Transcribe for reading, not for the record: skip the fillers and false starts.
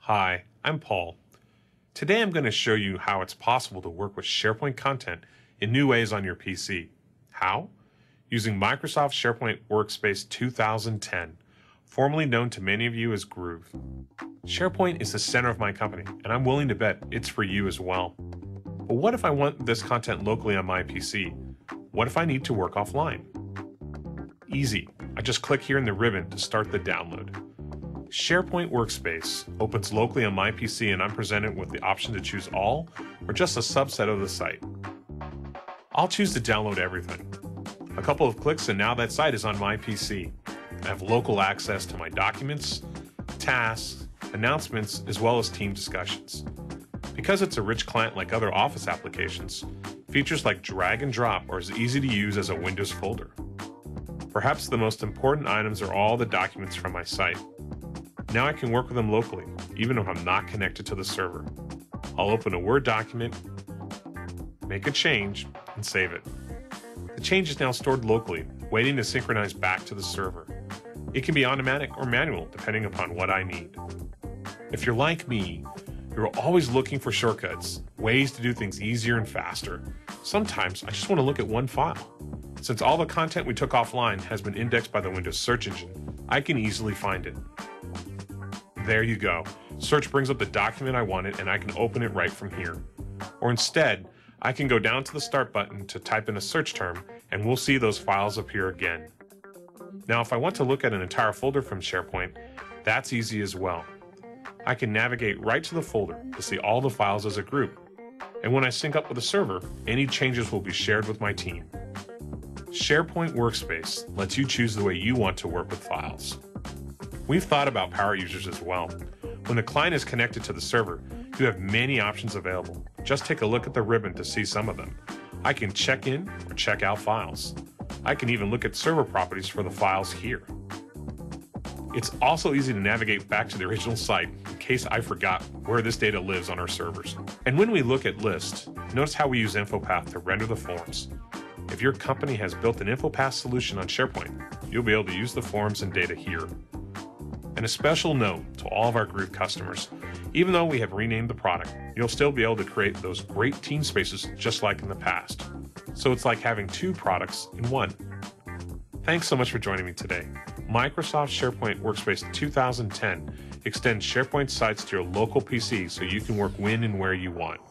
Hi, I'm Paul. Today I'm going to show you how it's possible to work with SharePoint content in new ways on your PC. How? Using Microsoft SharePoint Workspace 2010, formerly known to many of you as Groove. SharePoint is the center of my company, and I'm willing to bet it's for you as well. But what if I want this content locally on my PC? What if I need to work offline? Easy. I just click here in the ribbon to start the download. SharePoint Workspace opens locally on my PC, and I'm presented with the option to choose all or just a subset of the site. I'll choose to download everything. A couple of clicks and now that site is on my PC. I have local access to my documents, tasks, announcements, as well as team discussions. Because it's a rich client like other Office applications, features like drag and drop are as easy to use as a Windows folder. Perhaps the most important items are all the documents from my site. Now I can work with them locally, even if I'm not connected to the server. I'll open a Word document, make a change, and save it. The change is now stored locally, waiting to synchronize back to the server. It can be automatic or manual, depending upon what I need. If you're like me, you're always looking for shortcuts, ways to do things easier and faster. Sometimes I just want to look at one file. Since all the content we took offline has been indexed by the Windows search engine, I can easily find it. There you go. Search brings up the document I wanted, and I can open it right from here. Or instead, I can go down to the Start button to type in a search term, and we'll see those files appear again. Now, if I want to look at an entire folder from SharePoint, that's easy as well. I can navigate right to the folder to see all the files as a group. And when I sync up with the server, any changes will be shared with my team. SharePoint Workspace lets you choose the way you want to work with files. We've thought about power users as well. When the client is connected to the server, you have many options available. Just take a look at the ribbon to see some of them. I can check in or check out files. I can even look at server properties for the files here. It's also easy to navigate back to the original site in case I forgot where this data lives on our servers. And when we look at lists, notice how we use InfoPath to render the forms. If your company has built an InfoPath solution on SharePoint, you'll be able to use the forms and data here. And a special note to all of our Groove customers, even though we have renamed the product, you'll still be able to create those great team spaces just like in the past. So it's like having two products in one. Thanks so much for joining me today. Microsoft SharePoint Workspace 2010 extends SharePoint sites to your local PC so you can work when and where you want.